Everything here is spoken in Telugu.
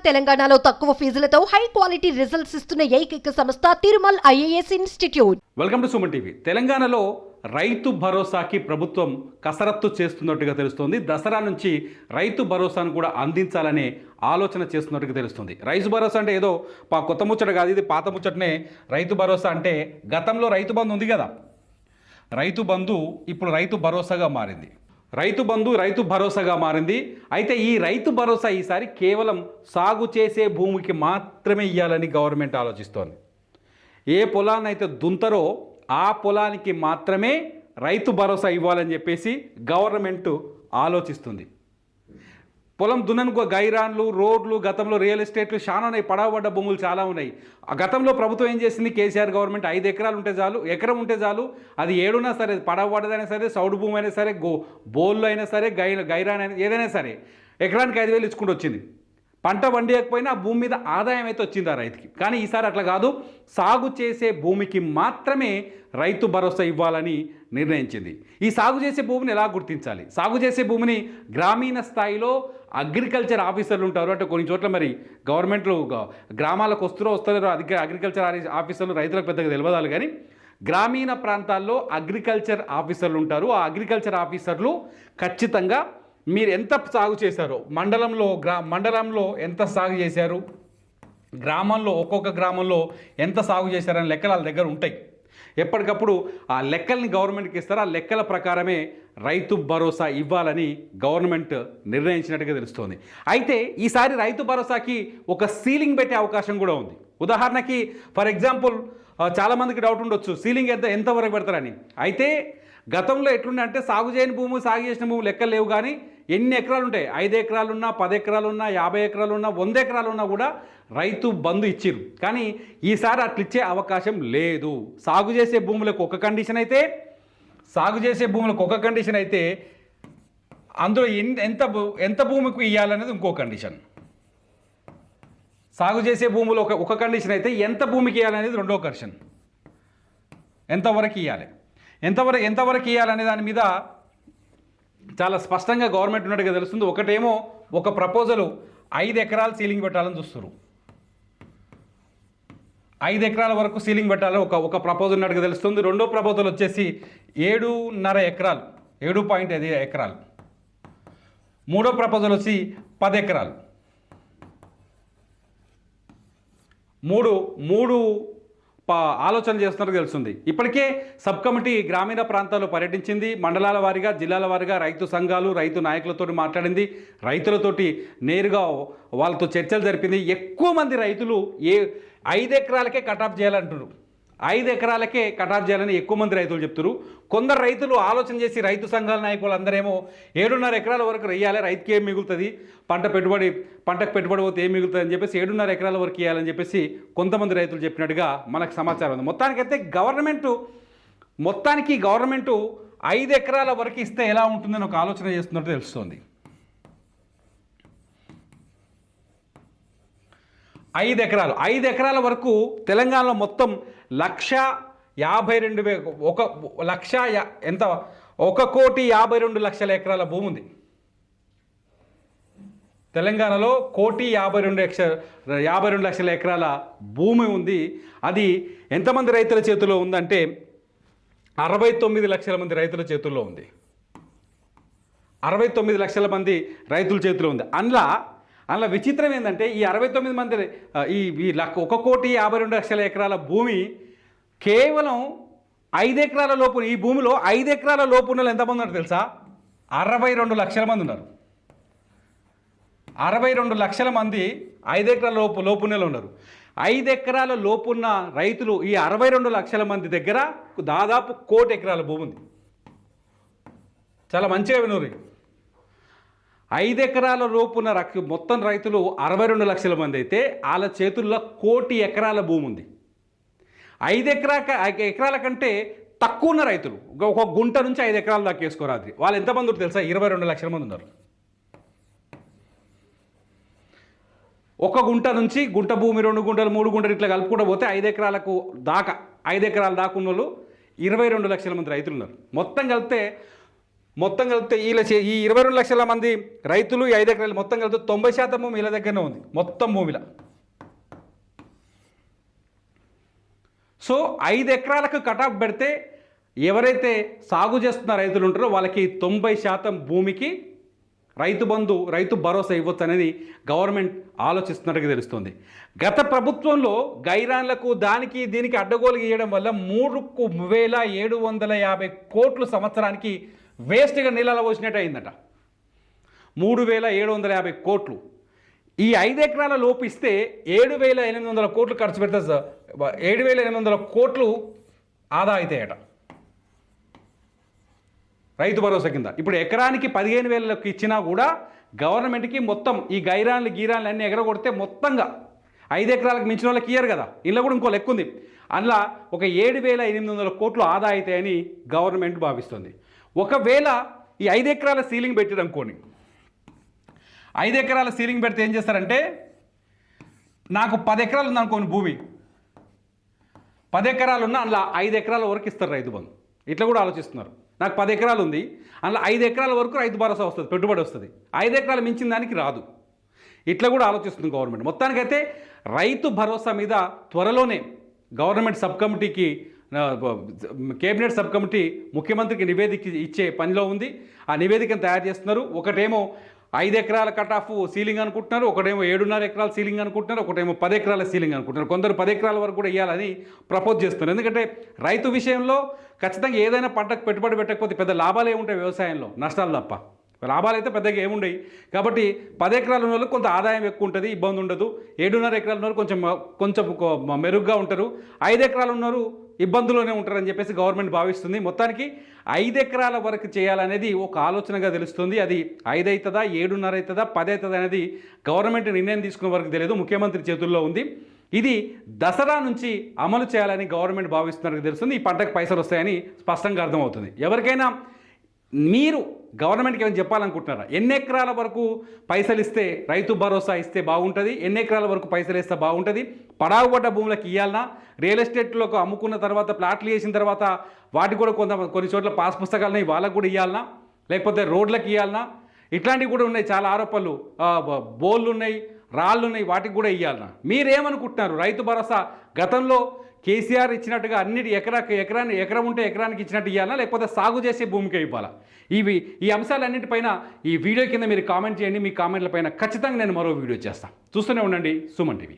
తెలంగాణలో తక్కువ ఫీజులతో హై క్వాలిటీ రిజల్ట్స్ ఇస్తున్న ఏకైక సంస్థ Tirumal IAS institute. Welcome to Suman TV. తెలంగాణలో రైతు భరోసాకి ప్రభుత్వం కసరత్తు చేస్తున్నట్టుగా తెలుస్తోంది. దసరా నుంచి రైతు భరోసాను కూడా అందించాలనే ఆలోచన చేస్తున్నట్టుగా తెలుస్తుంది. రైతు భరోసా అంటే ఏదో కొత్త ముచ్చట కాదు, ఇది పాత ముచ్చటనే. రైతు భరోసా అంటే గతంలో రైతు బంధు ఉంది కదా, రైతు బంధు ఇప్పుడు రైతు భరోసాగా మారింది. రైతు బంధు రైతు భరోసాగా మారింది. అయితే ఈ రైతు భరోసా ఈసారి కేవలం సాగు చేసే భూమికి మాత్రమే ఇవ్వాలని గవర్నమెంట్ ఆలోచిస్తోంది. ఏ పొలాన్ని అయితే దుంతరో ఆ పొలానికి మాత్రమే రైతు భరోసా ఇవ్వాలని చెప్పేసి గవర్నమెంట్ ఆలోచిస్తుంది. పొలం దున్ననుకో గైరాన్లు, రోడ్లు, గతంలో రియల్ ఎస్టేట్లు చాలా ఉన్నాయి, పడవబడ్డ భూములు చాలా ఉన్నాయి. ఆ గతంలో ప్రభుత్వం ఏం చేసింది, కేసీఆర్ గవర్నమెంట్ 5 ఎకరాలు ఉంటే చాలు, ఎకరం ఉంటే చాలు, అది ఏడున్నా సరే, పడవబడ్డదైనా సరే, సౌడు భూమి అయినా సరే, బోళ్ళు అయినా సరే, గైరాన్ అయినా ఏదైనా సరే, ఎకరానికి 5,000 ఇచ్చుకుంటూ వచ్చింది. పంట పండియకపోయినా ఆ భూమి మీద ఆదాయం అయితే వచ్చింది ఆ రైతుకి. కానీ ఈసారి అట్లా కాదు, సాగు చేసే భూమికి మాత్రమే రైతు భరోసా ఇవ్వాలని నిర్ణయించింది. ఈ సాగు చేసే భూమిని ఎలా గుర్తించాలి? సాగు చేసే భూమిని గ్రామీణ స్థాయిలో అగ్రికల్చర్ ఆఫీసర్లు ఉంటారు. అంటే కొన్ని చోట్ల మరి గవర్నమెంట్లు గ్రామాలకు వస్తారో అగ్రికల్చర్ ఆఫీసర్లు రైతులకు పెద్దగా తెలియదాలు, కానీ గ్రామీణ ప్రాంతాల్లో అగ్రికల్చర్ ఆఫీసర్లు ఉంటారు. ఆ అగ్రికల్చర్ ఆఫీసర్లు ఖచ్చితంగా మీరు ఎంత సాగు చేశారో, మండలంలో ఎంత సాగు చేశారు, గ్రామంలో ఒక్కొక్క గ్రామంలో ఎంత సాగు చేశారని లెక్కలు వాళ్ళ దగ్గర ఉంటాయి. ఎప్పటికప్పుడు ఆ లెక్కల్ని గవర్నమెంట్కి ఇస్తారు. ఆ లెక్కల ప్రకారమే రైతు భరోసా ఇవ్వాలని గవర్నమెంట్ నిర్ణయించినట్టుగా తెలుస్తోంది. అయితే ఈసారి రైతు భరోసాకి ఒక సీలింగ్ పెట్టే అవకాశం కూడా ఉంది. ఉదాహరణకి ఫర్ ఎగ్జాంపుల్ చాలామందికి డౌట్ ఉండొచ్చు, సీలింగ్ ఎంతవరకు పెడతారని. అయితే గతంలో ఎట్లుండే అంటే సాగు చేసిన భూమి లెక్కలు లేవు, కానీ ఎన్ని ఎకరాలు ఉంటాయి, 5 ఎకరాలున్నా, 10 ఎకరాలున్నా, 50 ఎకరాలున్నా, 100 ఎకరాలున్నా కూడా రైతు బంధు ఇచ్చిరు. కానీ ఈసారి అట్లిచ్చే అవకాశం లేదు. సాగు చేసే భూములకు ఒక కండిషన్ అయితే, అందులో ఎంత భూమికి ఇవ్వాలనేది ఇంకో కండిషన్. సాగు చేసే భూములు ఒక కండిషన్ అయితే, ఎంత భూమికి ఇవ్వాలనేది రెండో కండిషన్. ఎంతవరకు ఇవ్వాలనే దాని మీద చాలా స్పష్టంగా గవర్నమెంట్ ఉన్నట్టుగా తెలుస్తుంది. ఒకటేమో ఒక ప్రపోజలు 5 ఎకరాలు సీలింగ్ పెట్టాలని చూస్తారు. 5 ఎకరాల వరకు సీలింగ్ పెట్టాలని ఒక ప్రపోజల్ ఉన్నట్టుగా తెలుస్తుంది. రెండో ప్రపోజల్ వచ్చేసి 7.5 ఎకరాలు, 7.5 ఎకరాలు. మూడో ప్రపోజల్ వచ్చి 10 ఎకరాలు. మూడు ఆలోచన చేస్తున్నట్టు తెలుస్తుంది. ఇప్పటికే సబ్ కమిటీ గ్రామీణ ప్రాంతాల్లో పర్యటించింది. మండలాల వారీగా, జిల్లాల వారీగా రైతు సంఘాలు, రైతు నాయకులతో మాట్లాడింది. రైతులతోటి నేరుగా వాళ్ళతో చర్చలు జరిపింది. ఎక్కువ మంది రైతులు 5 ఎకరాలకే కటాఫ్ చేయాలంటున్నారు. 5 ఎకరాలకే కటాఫ్ చేయాలని ఎక్కువ మంది రైతులు చెప్తున్నారు. కొందరు రైతులు ఆలోచన చేసి రైతు సంఘాల నాయకులు అందరేమో 7.5 ఎకరాల వరకు వెయ్యాలి, రైతుకి ఏం మిగులుతుంది, పంటకు పెట్టుబడి పోతే ఏం మిగులుతుంది అని చెప్పేసి 7.5 ఎకరాల వరకు ఇవ్వాలని చెప్పేసి కొంతమంది రైతులు చెప్పినట్టుగా మనకు సమాచారం ఉంది. మొత్తానికి గవర్నమెంటు 5 ఎకరాల వరకు ఇస్తే ఎలా ఉంటుందని ఒక ఆలోచన చేస్తున్నట్టు తెలుస్తోంది. 5 ఎకరాల వరకు తెలంగాణలో మొత్తం 1,52,000 ఎకరాల భూమి ఉంది. తెలంగాణలో 1,52,000 ఎకరాల భూమి ఉంది. అది ఎంతమంది రైతుల చేతిలో ఉందంటే 69 లక్షల మంది రైతుల చేతుల్లో ఉంది. 69 లక్షల మంది రైతుల చేతిలో ఉంది. అందులో విచిత్రం ఏంటంటే ఈ 69 మంది 1,52,000 ఎకరాల భూమి కేవలం 5 ఎకరాల లోపు, ఈ భూమిలో 5 ఎకరాల లోపు ఉన్న ఎంతమంది ఉన్నారు తెలుసా? 62 లక్షల మంది ఉన్నారు. 62 లక్షల మంది 5 ఎకరాల లోపునే ఉన్నారు. 5 ఎకరాల లోపున్న రైతులు ఈ 62 లక్షల మంది దగ్గర దాదాపు 1 కోటి ఎకరాల భూమి ఉంది. చాలా మంచిగా వినూరి. 5 ఎకరాల లోపున్న మొత్తం రైతులు 62 లక్షల మంది అయితే వాళ్ళ చేతుల్లో 1 కోటి ఎకరాల భూమి ఉంది. 5 ఎకరాల కంటే తక్కువ ఉన్న రైతులు ఒక గుంట నుంచి 5 ఎకరాల దాకా వేసుకోరాదు. వాళ్ళు ఎంతమంది తెలుసా? 22 లక్షల మంది ఉన్నారు. ఒక గుంట నుంచి గుంట భూమి, 2 గుంటలు, 3 గుంటలు ఇట్లా కలుపుకుంటూ పోతే 5 ఎకరాల దాకా ఉన్న వాళ్ళు 22 లక్షల మంది రైతులు ఉన్నారు. మొత్తం కలిపితే మొత్తం కలిపితే ఈ 22 లక్షల మంది రైతులు ఈ 5 ఎకరాలు మొత్తం కలిపితే 90% భూమి వీళ్ళ దగ్గరనే ఉంది మొత్తం భూమిలో. సో 5 ఎకరాలకు కటాఫ్ పెడితే ఎవరైతే సాగు చేస్తున్న రైతులు ఉంటారో వాళ్ళకి 90% భూమికి రైతు బంధు రైతు భరోసా ఇవ్వచ్చు అనేది గవర్నమెంట్ ఆలోచిస్తున్నట్టుగా తెలుస్తుంది. గత ప్రభుత్వంలో గైరాన్లకు దానికి దీనికి అడ్డగోలు గీయడం వల్ల 3,750 కోట్లు సంవత్సరానికి వేస్ట్గా నీళ్ళలో పోసినట్టు అయిందట. 3,750 కోట్లు. ఈ 5 ఎకరాల లోపు ఇస్తే 7,800 కోట్లు ఖర్చు పెడితే 7,800 కోట్లు ఆదా అవుతాయట రైతు భరోసా కింద. ఇప్పుడు ఎకరానికి 15,000 ఇచ్చినా కూడా గవర్నమెంట్కి మొత్తం ఈ గైరాన్లు గీరాన్లు అన్నీ ఎగరగొడితే మొత్తంగా 5 ఎకరాలకు మించిన వాళ్ళకి ఇయ్యరు కదా, ఇలా కూడా ఇంకో లెక్క ఉంది. అందులో ఒక 7,800 కోట్లు ఆదా అవుతాయని గవర్నమెంట్ భావిస్తుంది. ఒకవేళ ఈ 5 ఎకరాల సీలింగ్ పెట్టిరనుకోండి, 5 ఎకరాల సీలింగ్ పెడితే ఏం చేస్తారంటే, నాకు 10 ఎకరాలు ఉందనుకోండి భూమి, 10 ఎకరాలు ఉన్న అందులో 5 ఎకరాల వరకు ఇస్తారు రైతు బంధు. ఇట్లా కూడా ఆలోచిస్తున్నారు. నాకు 10 ఎకరాలు ఉంది, అందులో 5 ఎకరాల వరకు రైతు భరోసా వస్తుంది, పెట్టుబడి వస్తుంది, 5 ఎకరాలు మించిన దానికి రాదు. ఇట్లా కూడా ఆలోచిస్తుంది గవర్నమెంట్. మొత్తానికైతే రైతు భరోసా మీద త్వరలోనే గవర్నమెంట్ సబ్ కమిటీకి కేబినెట్ సబ్ కమిటీ ముఖ్యమంత్రికి నివేదిక ఇచ్చే పనిలో ఉంది. ఆ నివేదికను తయారు చేస్తున్నారు. ఒకటేమో 5 ఎకరాల కటాఫ్ సీలింగ్ అనుకుంటున్నారు, ఒకటేమో 7.5 ఎకరాల సీలింగ్ అనుకుంటున్నారు, ఒకటేమో 10 ఎకరాల సీలింగ్ అనుకుంటున్నారు. కొందరు 10 ఎకరాల వరకు కూడా ఇవ్వాలని ప్రపోజ్ చేస్తున్నారు. ఎందుకంటే రైతు విషయంలో ఖచ్చితంగా ఏదైనా పంటకు పెట్టుబడి పెట్టకపోతే పెద్ద లాభాలు ఏముంటాయి, వ్యవసాయంలో నష్టాలు తప్ప, లాభాలు అయితే పెద్దగా ఏముండయి. కాబట్టి 10 ఎకరాల ఉన్న వాళ్ళకి కొంత ఆదాయం ఎక్కువ ఉంటుంది, ఇబ్బంది ఉండదు. 7.5 ఎకరాల ఉన్నవారు కొంచెం మెరుగ్గా ఉంటారు, 5 ఎకరాలు ఉన్నవారు ఇబ్బందులోనే ఉంటారని చెప్పేసి గవర్నమెంట్ భావిస్తుంది. మొత్తానికి 5 ఎకరాల వరకు చేయాలనేది ఒక ఆలోచనగా తెలుస్తుంది. అది 5 అవుతుందా, 7.5 అవుతుందా, 10 అవుతుందా అనేది గవర్నమెంట్ నిర్ణయం తీసుకునే వరకు తెలియదు, ముఖ్యమంత్రి చేతుల్లో ఉంది. ఇది దసరా నుంచి అమలు చేయాలని గవర్నమెంట్ భావిస్తున్నట్టు తెలుస్తుంది. ఈ పంటకు పైసలు వస్తాయని స్పష్టంగా అర్థమవుతుంది. ఎవరికైనా మీరు గవర్నమెంట్కి ఏమైనా చెప్పాలనుకుంటున్నారా, ఎన్ని ఎకరాల వరకు పైసలు ఇస్తే రైతు భరోసా ఇస్తే బాగుంటుంది, ఎన్ని ఎకరాల వరకు పైసలు ఇస్తే బాగుంటుంది, పడావుపడ్డ భూములకు ఇవ్వాలన్నా, రియల్ ఎస్టేట్లోకి అమ్ముకున్న తర్వాత ప్లాట్లు వేసిన తర్వాత వాటికి కూడా కొన్ని చోట్ల పాస్ పుస్తకాలని వాళ్ళకు కూడా ఇవ్వాలన్నా, లేకపోతే రోడ్లకు ఇవ్వాలన్నా, ఇట్లాంటివి కూడా ఉన్నాయి. చాలా ఆరోపణలు, బోళ్ళు ఉన్నాయి, రాళ్ళు ఉన్నాయి, వాటికి కూడా ఇవ్వాలన్నా. మీరేమనుకుంటున్నారు? రైతు భరోసా గతంలో కేసీఆర్ ఇచ్చినట్టుగా అన్నిటి ఎకరం ఉంటే ఎకరానికి ఇచ్చినట్టు ఇవ్వాలా, లేకపోతే సాగు చేసే భూమికే ఇవ్వాలా? ఈ అంశాలన్నింటిపైన ఈ వీడియో కింద మీరు కామెంట్ చేయండి. మీ కామెంట్ల పైన ఖచ్చితంగా నేను మరో వీడియో చేస్తాను. చూస్తూనే ఉండండి సుమన్ టీవీ.